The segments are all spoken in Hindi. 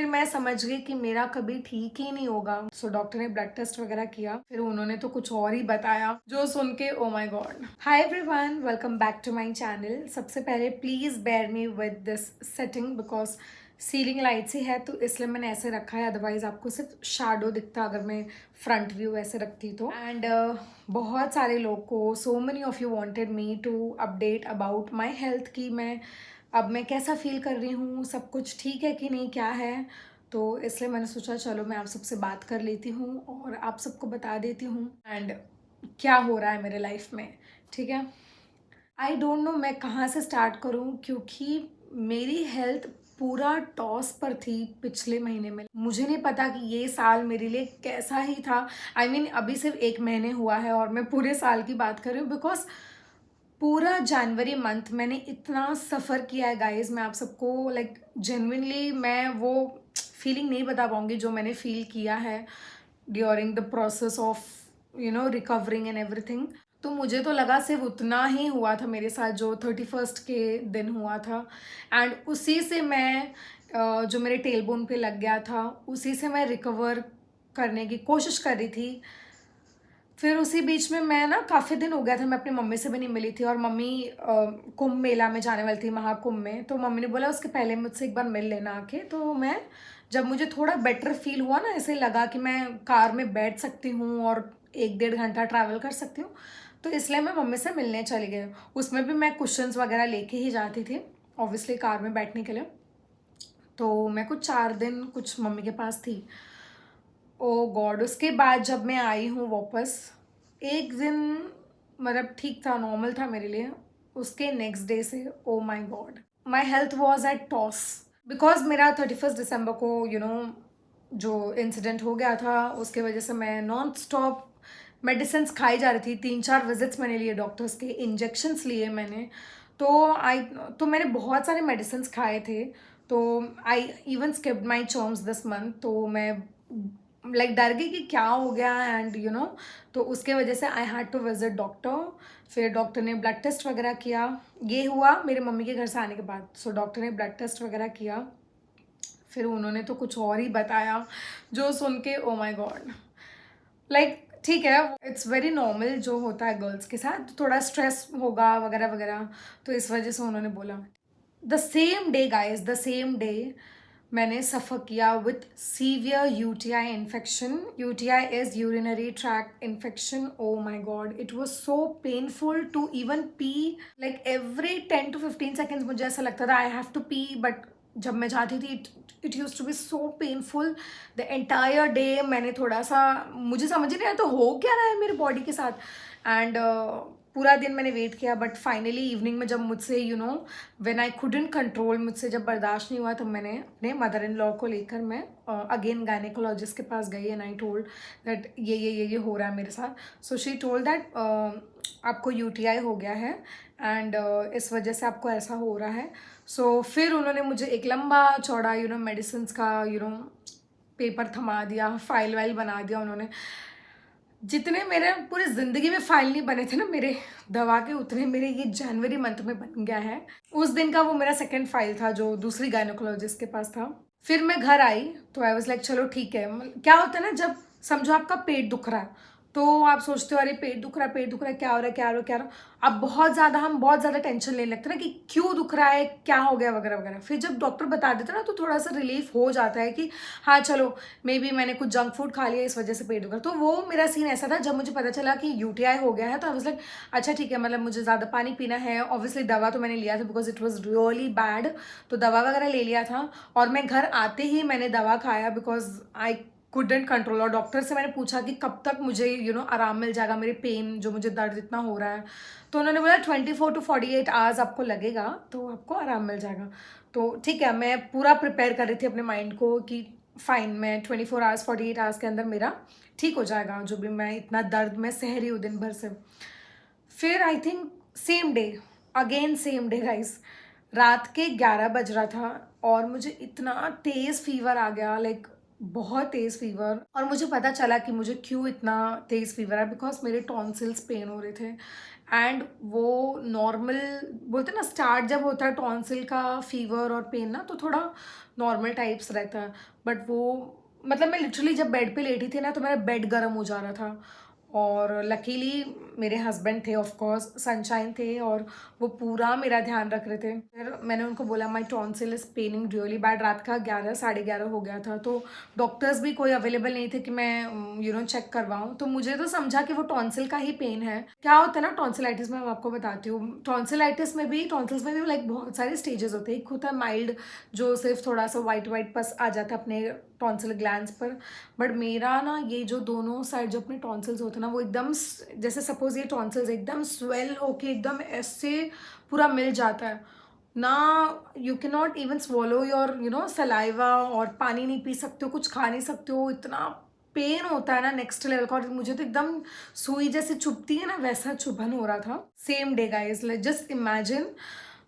मैं समझ गई कि मेरा कभी ठीक ही नहीं होगा। सो डॉक्टर ने ब्लड टेस्ट वगैरह किया, फिर उन्होंने तो कुछ और ही बताया जो सुन के oh my god. Hi everyone, welcome back to my channel. सबसे पहले please bear me with this setting because ceiling light ही है तो इसलिए मैंने ऐसे रखा है, अदरवाइज आपको सिर्फ शैडो दिखता अगर मैं फ्रंट व्यू ऐसे रखती तो। एंड बहुत सारे लोग को, so many of you wanted me to update about my health कि मैं कैसा फील कर रही हूँ, सब कुछ ठीक है कि नहीं, क्या है। तो इसलिए मैंने सोचा चलो मैं आप सबसे बात कर लेती हूँ और आप सबको बता देती हूँ एंड क्या हो रहा है मेरे लाइफ में। ठीक है, आई डोंट नो मैं कहाँ से स्टार्ट करूँ क्योंकि मेरी हेल्थ पूरा टॉस पर थी पिछले महीने में। मुझे नहीं पता कि ये साल मेरे लिए कैसा ही था। आई मीन अभी सिर्फ 1 महीने हुआ है और मैं पूरे साल की बात कर रही हूँ बिकॉज पूरा जनवरी मंथ मैंने इतना सफ़र किया है गाइज। मैं आप सबको लाइक जेन्युइनली मैं वो फीलिंग नहीं बता पाऊँगी जो मैंने फील किया है during the process of recovering and everything. तो मुझे तो लगा सिर्फ उतना ही हुआ था मेरे साथ जो 31st के दिन हुआ था एंड उसी से मैं जो मेरे टेलबोन पे लग गया था उसी से मैं रिकवर करने की कोशिश कर रही थी। फिर उसी बीच में मैं ना काफ़ी दिन हो गया था मैं अपनी मम्मी से भी नहीं मिली थी और मम्मी कुंभ मेला में जाने वाली थी, महाकुंभ में। तो मम्मी ने बोला उसके पहले मुझसे एक बार मिल लेना आके। तो मैं जब मुझे थोड़ा बेटर फील हुआ ना, ऐसे लगा कि मैं कार में बैठ सकती हूँ और 1-1.5 घंटा ट्रैवल कर सकती हूँ, तो इसलिए मैं मम्मी से मिलने चली गई। उसमें भी मैं कुशन्स वगैरह लेके ही जाती थी ऑब्वियसली कार में बैठने के लिए। तो मैं कुछ 4 दिन कुछ मम्मी के पास थी। ओ गॉड, उसके बाद जब मैं आई हूँ वापस, एक दिन मतलब ठीक था, नॉर्मल था मेरे लिए। उसके नेक्स्ट डे से oh my god my health was at toss because मेरा 31 दिसंबर को जो इंसिडेंट हो गया था उसके वजह से मैं नॉन स्टॉप मेडिसिन खाई जा रही थी। 3-4 विजिट्स मैंने लिए डॉक्टर्स के, इंजेक्शन्स लिए मैंने। तो मैंने बहुत सारे मेडिसिन खाए थे। तो I even skipped my charms this month. तो मैं लाइक डर गई कि क्या हो गया एंड तो उसके वजह से I had to visit doctor. फिर डॉक्टर ने ब्लड टेस्ट वगैरह किया। ये हुआ मेरे मम्मी के घर से आने के बाद। सो डॉक्टर ने ब्लड टेस्ट वगैरह किया, फिर उन्होंने तो कुछ और ही बताया जो सुन के ओ माई गॉड। लाइक ठीक है, इट्स वेरी नॉर्मल जो होता है गर्ल्स के साथ, थोड़ा स्ट्रेस होगा वगैरह वगैरह। तो इस वजह से उन्होंने बोला the same day guys, the same day मैंने सफ़र किया with severe UTI infection. UTI is urinary tract infection. Oh my god, it was so painful to even pee. Like every 10 to 15 seconds मुझे ऐसा लगता था I have to pee, but जब मैं जाती थी it use to be so painful the entire day. मैंने थोड़ा सा, मुझे समझ नहीं आया तो हो क्या रहा है मेरे बॉडी के साथ। एंड पूरा दिन मैंने वेट किया बट फाइनली इवनिंग में जब मुझसे व्हेन आई कुडंट कंट्रोल, मुझसे जब बर्दाश्त नहीं हुआ तो मैंने अपने मदर इन लॉ को लेकर मैं अगेन गायनेकोलॉजिस्ट के पास गई एंड आई टोल्ड दैट ये हो रहा है मेरे साथ। सो शी टोल्ड दैट आपको यूटीआई हो गया है एंड इस वजह से आपको ऐसा हो रहा है। सो फिर उन्होंने मुझे एक लंबा चौड़ा मेडिसिन का पेपर थमा दिया, फाइल वाइल बना दिया उन्होंने। जितने मेरे पूरी ज़िंदगी में फाइल नहीं बने थे ना मेरे दवा के, उतने मेरे ये जनवरी मंथ में बन गया है। उस दिन का वो मेरा सेकंड फाइल था जो दूसरी गायनोकोलॉजिस्ट के पास था। फिर मैं घर आई तो आई वाज लाइक चलो ठीक है। क्या होता है ना, जब समझो आपका पेट दुख रहा है तो आप सोचते हो अरे पेट दुख रहा है, पेट दुख रहा है, क्या हो रहा है, क्या हो रहा है, क्या हो रहा है। अब हम बहुत ज़्यादा टेंशन लेने लगते हैं ना कि क्यों दुख रहा है, क्या हो गया वगैरह वगैरह। फिर जब डॉक्टर बता देते ना तो थोड़ा सा रिलीफ हो जाता है कि हाँ चलो मे बी मैंने कुछ जंक फूड खा लिया इस वजह से पेट दुख रहा है। तो वो मेरा सीन ऐसा था जब मुझे पता चला कि यूटीआई हो गया है तो आई वाज लाइक अच्छा ठीक है, मतलब मुझे ज़्यादा पानी पीना है। ऑब्वियसली दवा तो मैंने लिया था because it was really bad, तो दवा वगैरह ले लिया था और मैं घर आते ही मैंने दवा खाया बिकॉज आई कुडंट कंट्रोल। और डॉक्टर से मैंने पूछा कि कब तक मुझे आराम मिल जाएगा, मेरे पेन जो मुझे दर्द इतना हो रहा है। तो उन्होंने बोला 24 to 48 आवर्स आपको लगेगा तो आपको आराम मिल जाएगा। तो ठीक है, मैं पूरा प्रिपेयर कर रही थी अपने माइंड को कि फाइन, मैं 24 आवर्स 48 आवर्स के अंदर मेरा ठीक हो जाएगा जो भी मैं इतना दर्द में सह रही हूँ दिन भर से। फिर I think same day, again same day guys, रात के 11 बज रहा था और मुझे इतना तेज़ फीवर आ गया। लाइक बहुत तेज़ फीवर। और मुझे पता चला कि मुझे क्यों इतना तेज़ फीवर है, बिकॉज मेरे टॉन्सिल्स पेन हो रहे थे। एंड वो नॉर्मल बोलते हैं ना, स्टार्ट जब होता है टॉन्सिल का फीवर और पेन ना, तो थोड़ा नॉर्मल टाइप्स रहता है। बट वो मतलब मैं लिटरली जब बेड पे लेटी थी ना, तो मेरा बेड गर्म हो जा रहा था। और लकीली मेरे हस्बैंड थे, ऑफ कोर्स सनशाइन थे, और वो पूरा मेरा ध्यान रख रहे थे। फिर मैंने उनको बोला my tonsil is paining really bad. रात का 11 साढ़े 11 हो गया था, तो डॉक्टर्स भी कोई अवेलेबल नहीं थे कि मैं चेक करवाऊँ। तो मुझे तो समझा कि वो टॉन्सिल का ही पेन है। क्या होता है ना टॉन्सिलाइटिस में, मैं आपको बताती हूँ। टॉन्सिलाइटिस में भी, टॉन्सिल्स में भी लाइक बहुत सारे स्टेजेस होते हैं। एक होता है माइल्ड, जो सिर्फ थोड़ा सा वाइट वाइट पस आ जाता है अपने टॉन्सिल ग्लैंड्स पर। बट मेरा ना ये जो दोनों साइड जो अपने टॉन्सिल्स होते हैं ना, वो एकदम जैसे सपोज ये टॉन्सिल्स एकदम स्वेल होके एकदम ऐसे पूरा मिल जाता है ना। You can not even swallow your saliva, और पानी नहीं पी सकते हो, कुछ खा नहीं सकते हो, इतना पेन होता है ना नेक्स्ट लेवल का। और मुझे तो एकदम सुई जैसे चुभती है ना, वैसा चुभन हो रहा था same day guys, just imagine.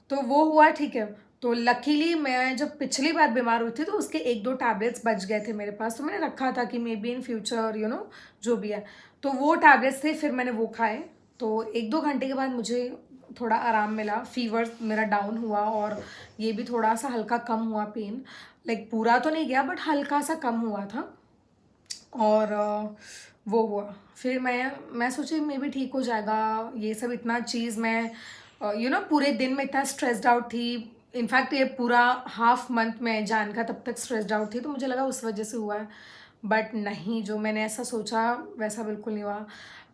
तो वो हुआ, ठीक है। तो लकीली मैं जब पिछली बार बीमार हुई थी, तो उसके 1-2 टैबलेट्स बच गए थे मेरे पास, तो मैंने रखा था कि मे बी इन फ्यूचर जो भी है। तो वो टैबलेट्स थे, फिर मैंने वो खाए। तो 1-2 घंटे के बाद मुझे थोड़ा आराम मिला, फीवर मेरा डाउन हुआ, और ये भी थोड़ा सा हल्का कम हुआ पेन। लाइक पूरा तो नहीं गया, बट हल्का सा कम हुआ था। और वो हुआ। फिर मैं सोची मे भी ठीक हो जाएगा। ये सब इतना चीज़ मैं पूरे दिन में इतना स्ट्रेस्ड आउट थी। इनफैक्ट ये पूरा हाफ मंथ में जान का तब तक स्ट्रेस्ड आउट थी, तो मुझे लगा उस वजह से हुआ है। बट नहीं, जो मैंने ऐसा सोचा वैसा बिल्कुल नहीं हुआ।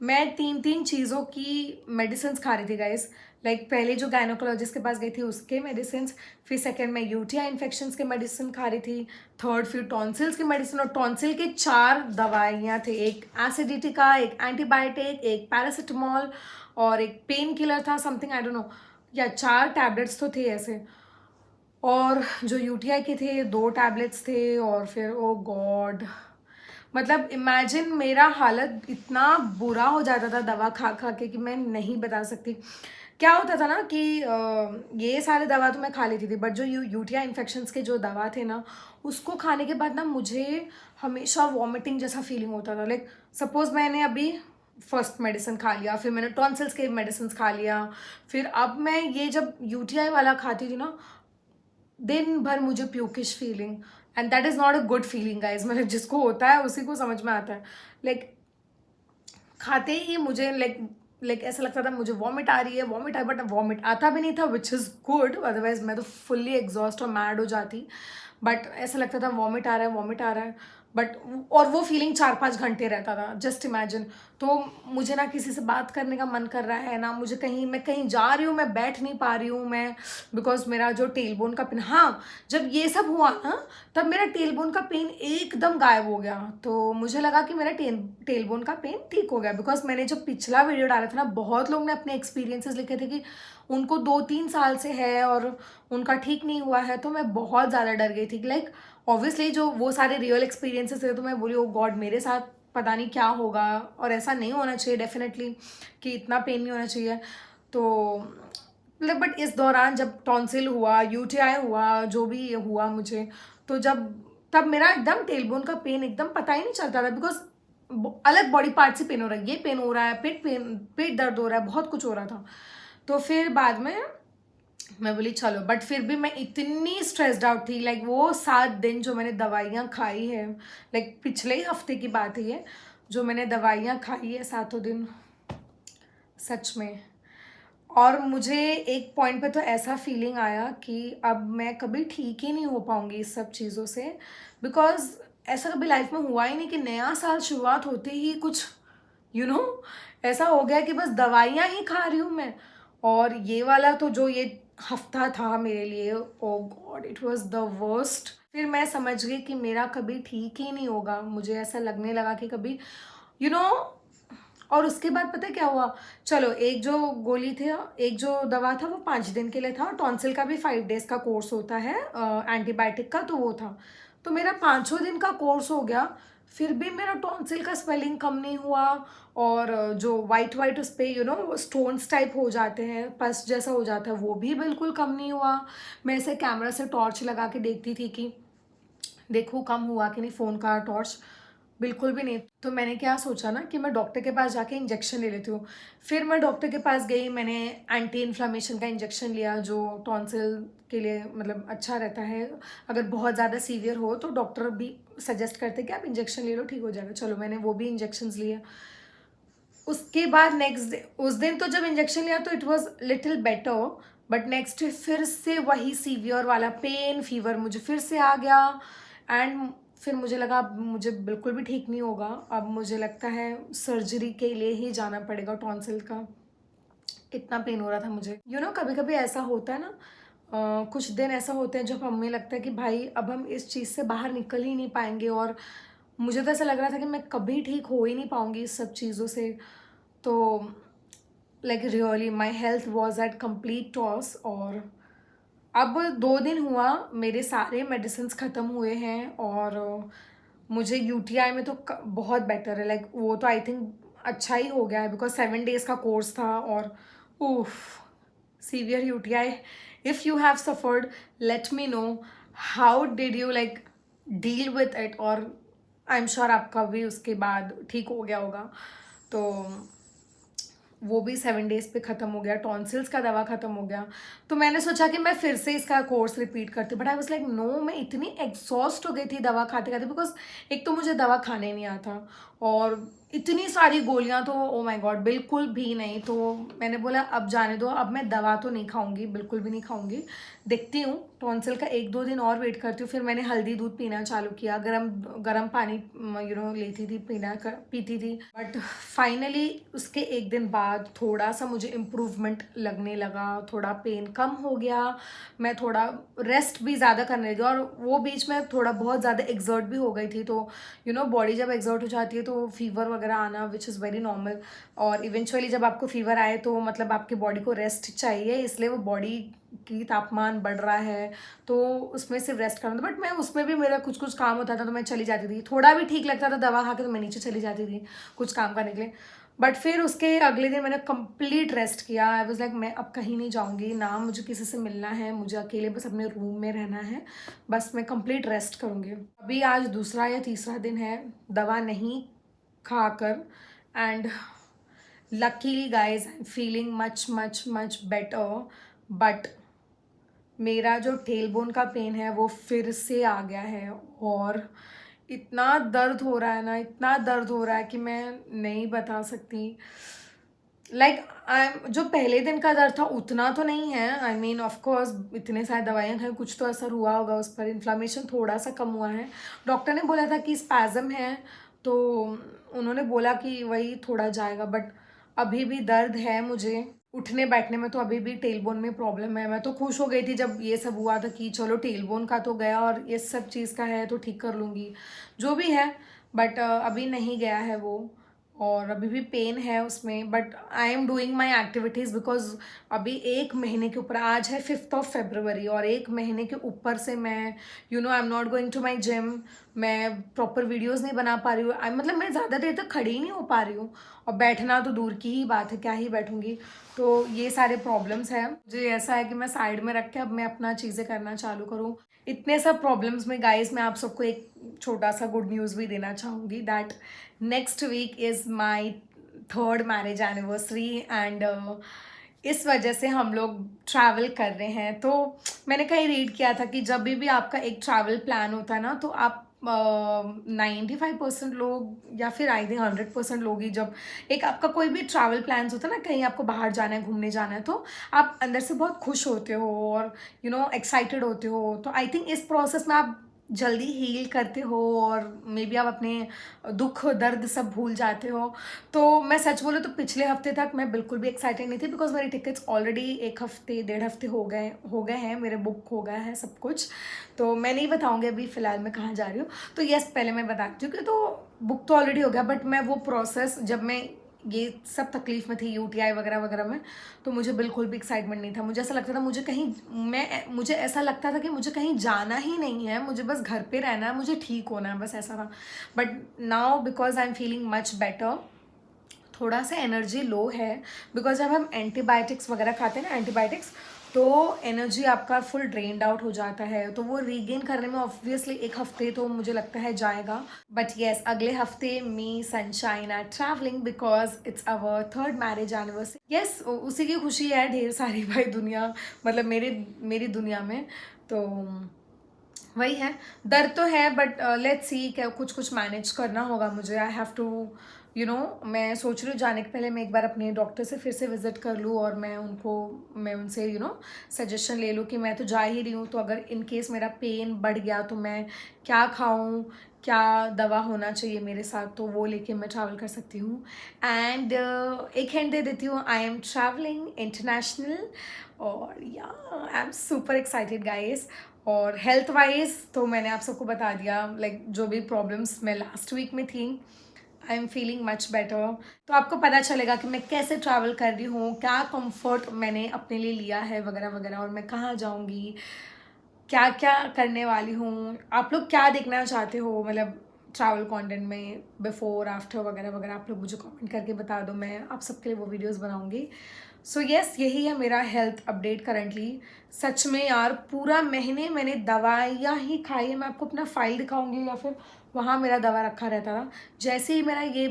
मैं 3-3 चीज़ों की मेडिसिन खा रही थी गाइस। लाइक पहले जो गायनोकोलॉजिस्ट के पास गई थी उसके मेडिसिन, फिर सेकेंड में यूटीआई इन्फेक्शंस के मेडिसिन खा रही थी, थर्ड फिर टॉन्सिल्स के मेडिसिन। और टॉन्सिल के 4 दवाइयाँ थे, एक एसिडिटी का, एक एंटीबायोटिक, एक पैरासिटामोल, और एक पेन किलर था समथिंग, आई डोंट नो, या 4 टैबलेट्स तो थे ऐसे। और जो यूटीआई के थे 2 टैबलेट्स थे। और फिर ओ गॉड, मतलब इमेजिन मेरा हालत इतना बुरा हो जाता था दवा खा खा के कि मैं नहीं बता सकती। क्या होता था ना कि ये सारे दवा तो मैं खा लेती थी, बट जो यूटीआई इन्फेक्शंस के जो दवा थे ना, उसको खाने के बाद ना मुझे हमेशा वॉमिटिंग जैसा फीलिंग होता था। लाइक सपोज मैंने अभी फर्स्ट मेडिसिन खा लिया, फिर मैंने टॉन्सिल्स के मेडिसिन खा लिया, फिर अब मैं ये जब यूटीआई वाला खाती थी ना, दिन भर मुझे pukish feeling. And that is not a good feeling guys. मतलब जिसको होता है उसी को समझ में आता है। लाइक खाते ही मुझे लाइक ऐसा लगता था मुझे वॉमिट आ रही है, वॉमिट आ, बट वॉमिट आता भी नहीं था, विच इज़ गुड, अदरवाइज मैं तो फुल्ली एग्जॉस्ट और मैड हो जाती। बट ऐसा लगता था वॉमिट आ रहा है, वॉमिट आ रहा है। बट और वो फीलिंग 4-5 घंटे रहता था, जस्ट इमेजिन। तो मुझे ना किसी से बात करने का मन कर रहा है ना, मुझे कहीं, मैं कहीं जा रही हूँ, मैं बैठ नहीं पा रही हूँ मैं, बिकॉज मेरा जो टेलबोन का पेन, हाँ, जब ये सब हुआ ना, तब मेरा टेलबोन का पेन एकदम गायब हो गया। तो मुझे लगा कि मेरा टेलबोन का पेन ठीक हो गया, बिकॉज मैंने जो पिछला वीडियो डाला था ना, बहुत लोग ने अपने एक्सपीरियंसेस लिखे थे कि उनको 2-3 साल से है और उनका ठीक नहीं हुआ है। तो मैं बहुत ज़्यादा डर गई थी। लाइक ऑब्वियसली जो वो सारे रियल एक्सपीरियंसेस थे, तो मैं बोली ओ गॉड मेरे साथ पता नहीं क्या होगा, और ऐसा नहीं होना चाहिए डेफिनेटली कि इतना पेन नहीं होना चाहिए। तो मतलब बट इस दौरान जब टॉन्सिल हुआ, यूटीआई हुआ, जो भी ये हुआ मुझे, तो तब मेरा एकदम टेलबोन का पेन एकदम पता ही नहीं चलता था, बिकॉज अलग बॉडी पार्ट से पेन हो रहा है, ये पेन हो रहा है, पेट दर्द हो रहा है, बहुत कुछ हो रहा था। तो फिर बाद में मैं बोली चलो, बट फिर भी मैं इतनी स्ट्रेस्ड आउट थी। लाइक वो 7 दिन जो मैंने दवाइयाँ खाई है, लाइक पिछले ही हफ्ते की बात है ये, जो मैंने दवाइयाँ खाई है 7 दिन, सच में। और मुझे एक पॉइंट पे तो ऐसा फीलिंग आया कि अब मैं कभी ठीक ही नहीं हो पाऊंगी इस सब चीज़ों से, बिकॉज ऐसा कभी लाइफ में हुआ ही नहीं कि नया साल शुरुआत होते ही कुछ यू you नो ऐसा हो गया कि बस दवाइयाँ ही खा रही हूँ मैं। और ये वाला तो जो ये हफ्ता था मेरे लिए, oh god it was the worst. फिर मैं समझ गई कि मेरा कभी ठीक ही नहीं होगा, मुझे ऐसा लगने लगा कि कभी यू नो और उसके बाद पता है क्या हुआ, चलो एक जो गोली थे, एक जो दवा था वो 5 दिन के लिए था, और टॉन्सिल का भी 5 डेज का कोर्स होता है एंटीबायोटिक का, तो वो था। तो मेरा 5 दिन का कोर्स हो गया, फिर भी मेरा टॉन्सिल का स्वेलिंग कम नहीं हुआ। और जो वाइट वाइट उस पर स्टोन्स टाइप हो जाते हैं, पस जैसा हो जाता है, वो भी बिल्कुल कम नहीं हुआ। मैं ऐसे कैमरा से टॉर्च लगा के देखती थी कि देखूँ कम हुआ कि नहीं फ़ोन का टॉर्च, बिल्कुल भी नहीं। तो मैंने क्या सोचा ना कि मैं डॉक्टर के पास जाके इंजेक्शन ले लेती हूँ। फिर मैं डॉक्टर के पास गई, मैंने एंटी इन्फ्लेमेशन का इंजेक्शन लिया जो टॉन्सिल के लिए मतलब अच्छा रहता है। अगर बहुत ज़्यादा सीवियर हो तो डॉक्टर भी सजेस्ट करते हैं कि आप इंजेक्शन ले लो, ठीक हो जाएगा। चलो मैंने वो भी इंजेक्शन्स लिए। उसके बाद नेक्स्ट डे, उस दिन तो जब इंजेक्शन लिया तो it was little better, but next day फिर से वही सीवियर वाला पेन, फीवर मुझे फिर से आ गया। एंड फिर मुझे लगा अब मुझे बिल्कुल भी ठीक नहीं होगा, अब मुझे लगता है सर्जरी के लिए ही जाना पड़ेगा टॉन्सिल का। इतना पेन हो रहा था मुझे। कभी कभी ऐसा होता है ना, कुछ दिन ऐसा होते हैं जब हमें लगता है कि भाई अब हम इस चीज़ से बाहर निकल ही नहीं पाएंगे, और मुझे तो ऐसा लग रहा था कि मैं कभी ठीक हो ही नहीं पाऊंगी इस सब चीज़ों से। तो like really my health was eight complete toss. और अब 2 दिन हुआ मेरे सारे मेडिसिन ख़त्म हुए हैं, और मुझे यूटीआई में तो बहुत बेटर है। लाइक वो तो आई थिंक अच्छा ही हो गया है, बिकॉज 7 डेज का कोर्स था। और उफ, severe UTI. If you have suffered, let me know how did you like deal with it, और आई एम श्योर आपका भी उसके बाद ठीक हो गया होगा। तो वो भी 7 डेज पे ख़त्म हो गया, टॉन्सिल्स का दवा ख़त्म हो गया। तो मैंने सोचा कि मैं फिर से इसका कोर्स रिपीट करती, but I was like no, मैं इतनी एग्जॉस्ट हो गई थी दवा खाते खाते, बिकॉज एक तो मुझे दवा खाने नहीं आता, और इतनी सारी गोलियां तो ओ माय गॉड बिल्कुल भी नहीं। तो मैंने बोला अब जाने दो, अब मैं दवा तो नहीं खाऊंगी, बिल्कुल भी नहीं खाऊंगी। देखती हूँ टॉन्सिल का 1-2 दिन और वेट करती हूँ। फिर मैंने हल्दी दूध पीना चालू किया, गरम गरम पानी लेती थी, पीती थी। बट फाइनली उसके 1 दिन बाद थोड़ा सा मुझे इम्प्रूवमेंट लगने लगा, थोड़ा पेन कम हो गया। मैं थोड़ा रेस्ट भी ज़्यादा करने लगी, और वो बीच में थोड़ा बहुत ज़्यादा एग्जर्ट भी हो गई थी। तो बॉडी जब एग्जर्ट हो जाती है तो फीवर वगैरह आना विच इज़ वेरी नॉर्मल। और इवेंचुअली जब आपको फीवर आए तो मतलब आपकी बॉडी को रेस्ट चाहिए, इसलिए वो बॉडी की तापमान बढ़ रहा है, तो उसमें सिर्फ रेस्ट करना था। बट मैं उसमें भी मेरा कुछ कुछ काम होता था तो मैं चली जाती थी, थोड़ा भी ठीक लगता था दवा खा के तो मैं नीचे चली जाती थी कुछ काम करने के लिए। बट फिर उसके अगले दिन मैंने कंप्लीट रेस्ट किया। आई वाज लाइक मैं अब कहीं नहीं जाऊंगी, ना मुझे किसी से मिलना है, मुझे अकेले बस अपने रूम में रहना है, बस मैं कंप्लीट रेस्ट करूंगी। अभी आज दूसरा या तीसरा दिन है दवा नहीं खाकर, and luckily guys I am feeling much much much better. But मेरा जो टेल बोन का पेन है वो फिर से आ गया है, और इतना दर्द हो रहा है ना, इतना दर्द हो रहा है कि मैं नहीं बता सकती। लाइक जो पहले दिन का दर्द था उतना तो नहीं है, आई मीन ऑफ कोर्स इतने सारे दवाइयाँ खाई, कुछ तो असर हुआ होगा उस पर, इन्फ्लामेशन थोड़ा सा कम हुआ है। डॉक्टर ने बोला था कि स्पैज़म है, तो उन्होंने बोला कि वही थोड़ा जाएगा। बट अभी भी दर्द है मुझे, उठने बैठने में तो अभी भी टेलबोन में प्रॉब्लम है। मैं तो खुश हो गई थी जब ये सब हुआ था कि चलो टेलबोन का तो गया, और ये सब चीज़ का है तो ठीक कर लूँगी जो भी है। बट अभी नहीं गया है वो, और अभी भी पेन है उसमें। But I am doing my activities, because अभी 1 महीने के ऊपर, आज है 5 फरवरी, और 1 महीने के ऊपर से मैं I am not going to my gym, मैं प्रॉपर वीडियोज़ नहीं बना पा रही हूँ। मतलब मैं ज़्यादा देर तक खड़ी ही नहीं हो पा रही हूँ, और बैठना तो दूर की ही बात है, क्या ही बैठूंगी। तो ये सारे प्रॉब्लम्स हैं। मुझे ऐसा है कि मैं साइड में रख के अब मैं अपना चीज़ें करना चालू करूँ। इतने सब प्रॉब्लम्स में गाइस मैं आप सबको एक छोटा सा गुड न्यूज़ भी देना चाहूँगी, that next week is my 3rd marriage anniversary, and इस वजह से हम लोग ट्रैवल कर रहे हैं। तो मैंने कहीं रीड किया था कि जब भी आपका एक ट्रैवल प्लान होता है ना, तो आप 95% लोग या फिर आई थिंक 100% लोग ही, जब एक आपका कोई भी ट्रैवल प्लान्स होता है ना, कहीं आपको बाहर जाना है, घूमने जाना है, तो आप अंदर से बहुत खुश होते हो और एक्साइटेड होते हो। तो आई थिंक इस प्रोसेस में आप जल्दी हील करते हो, और मे बी आप अपने दुख दर्द सब भूल जाते हो। तो मैं सच बोलूँ तो पिछले हफ्ते तक मैं बिल्कुल भी एक्साइटेड नहीं थी, बिकॉज मेरी टिकट्स ऑलरेडी 1 हफ्ते 1.5 हफ्ते हो गए हैं, मेरे बुक हो गया है सब कुछ। तो मैं नहीं बताऊँगी अभी फ़िलहाल मैं कहाँ जा रही हूँ। तो यस, पहले मैं बता चुकी हूँ, तो बुक तो ऑलरेडी हो गया, बट मैं वो प्रोसेस, जब मैं ये सब तकलीफ में थी यूटीआई वगैरह वगैरह में, तो मुझे बिल्कुल भी एक्साइटमेंट नहीं था। मुझे ऐसा लगता था मुझे ऐसा लगता था कि मुझे कहीं जाना ही नहीं है, मुझे बस घर पे रहना है, मुझे ठीक होना है, बस ऐसा था। But now because I am feeling much better, थोड़ा सा एनर्जी लो है, बिकॉज जब हम एंटीबायोटिक्स वगैरह खाते हैं ना, एंटीबायोटिक्स तो एनर्जी आपका फुल ड्रेन्ड आउट हो जाता है, तो वो रीगेन करने में ऑब्वियसली 1 हफ्ते तो मुझे लगता है जाएगा। बट येस, अगले हफ्ते me sunshine are travelling because it's our 3rd marriage anniversary. Yes, उसी की खुशी है ढेर सारी भाई दुनिया, मतलब मेरी दुनिया में। तो वही है, दर्द तो है बट लेट्स सी, क्या कुछ कुछ मैनेज करना होगा मुझे। आई हैव टू मैं सोच रही हूँ जाने के पहले मैं एक बार अपने डॉक्टर से फिर से विजिट कर लूँ और मैं उनसे सजेशन ले लूँ कि मैं तो जा ही रही हूँ, तो अगर इन केस मेरा पेन बढ़ गया तो मैं क्या खाऊँ, क्या दवा होना चाहिए मेरे साथ, तो वो लेके मैं ट्रैवल कर सकती हूँ। एंड एक हिंट दे देती हूँ, आई एम ट्रैवलिंग इंटरनेशनल। और या I am super excited guys. और हेल्थ वाइज तो मैंने आप सबको बता दिया, लाइक जो भी प्रॉब्लम्स मैं लास्ट वीक में थी, I am feeling much better. तो आपको पता चलेगा कि मैं कैसे ट्रैवल कर रही हूँ, क्या कंफर्ट मैंने अपने लिए लिया है वगैरह वगैरह, और मैं कहाँ जाऊँगी, क्या क्या करने वाली हूँ। आप लोग क्या देखना चाहते हो, मतलब ट्रैवल कंटेंट में, बिफोर आफ्टर वगैरह वगैरह, आप लोग मुझे कमेंट करके बता दो, मैं आप सबके लिए वो वीडियोस बनाऊंगी। सो येस, यही है मेरा हेल्थ अपडेट करंटली। सच में यार, पूरा महीने मैंने दवाइयाँ ही खाई है। मैं आपको अपना फाइल दिखाऊंगी या फिर वहाँ मेरा दवा रखा रहता था। जैसे ही मेरा ये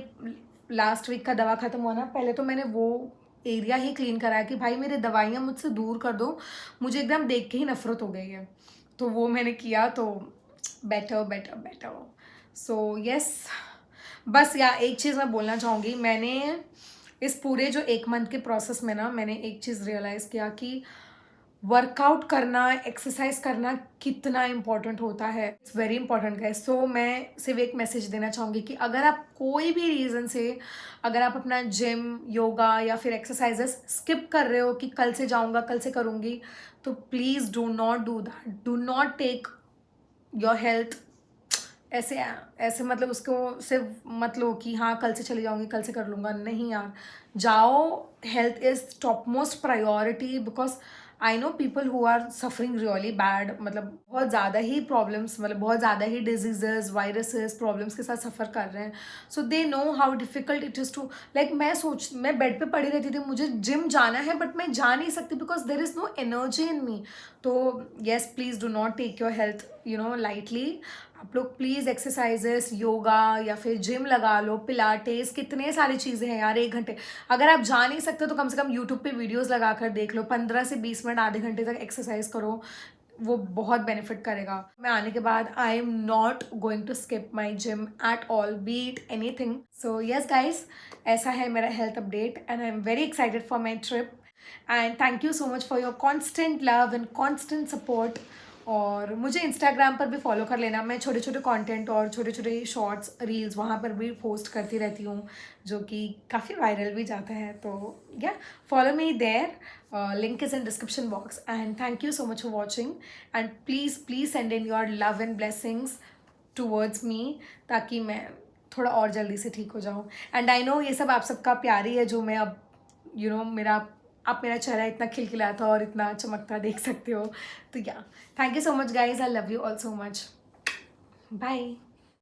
लास्ट वीक का दवा ख़त्म हुआ ना, पहले तो मैंने वो एरिया ही क्लीन कराया कि भाई मेरी दवाइयाँ मुझसे दूर कर दो, मुझे एकदम देख के ही नफरत हो गई है। तो वो मैंने किया, तो better better better. So yes, बस यार एक चीज़ मैं बोलना चाहूँगी, मैंने इस पूरे जो 1 मंथ के प्रोसेस में ना, मैंने एक चीज़ रियलाइज़ किया कि वर्कआउट करना, एक्सरसाइज करना कितना इम्पॉर्टेंट होता है। It's very important guys. So मैं सिर्फ एक मैसेज देना चाहूँगी कि अगर आप कोई भी रीज़न से, अगर आप अपना जिम, योगा या फिर एक्सरसाइजेस स्किप कर रहे हो कि कल से जाऊँगा, कल से करूँगी, तो please do not do that. Do not take your health ऐसे ऐसे, मतलब उसको सिर्फ मत लो कि हाँ कल से चली जाऊँगी, कल से कर लूँगा। नहीं यार, जाओ। Health is top most priority, because I know people who are suffering really bad, मतलब बहुत ज़्यादा ही प्रॉब्लम्स, मतलब बहुत ज़्यादा ही डिजीजेस, वायरसेस, प्रॉब्लम्स के साथ सफ़र कर रहे हैं। So they know how difficult it is to, like मैं बेड पे पड़ी रहती थी, मुझे जिम जाना है बट मैं जा नहीं सकती because there is no energy in me. तो yes, please do not take your health lightly. आप लोग प्लीज़ एक्सरसाइजेस, योगा या फिर जिम लगा लो, पिलाटेस, कितने सारी चीज़ें हैं यार। 1 घंटे, अगर आप जा नहीं सकते तो कम से कम यूट्यूब पे वीडियोस लगा कर देख लो, 15 से 20 मिनट, आधे घंटे तक एक्सरसाइज करो, वो बहुत बेनिफिट करेगा। मैं आने के बाद I am not going to skip my gym at all, beat anything. So yes guys, ऐसा है मेरा health update and I am very excited for my trip. And thank you so much for your constant love and constant support. और मुझे इंस्टाग्राम पर भी फॉलो कर लेना, मैं छोटे छोटे कंटेंट और छोटे छोटे शॉर्ट्स, रील्स वहाँ पर भी पोस्ट करती रहती हूँ, जो कि काफ़ी वायरल भी जाता है। तो yeah follow me there, link is in description box. And thank you so much for watching. And please please send in your love and blessings towards me, ताकि मैं थोड़ा और जल्दी से ठीक हो जाऊँ। एंड आई नो ये सब आप सबका प्यार ही है, जो मैं अब आप मेरा चेहरा इतना खिलखिलाता और इतना चमकता देख सकते हो। तो yeah, thank you so much guys, I love you all so much. Bye.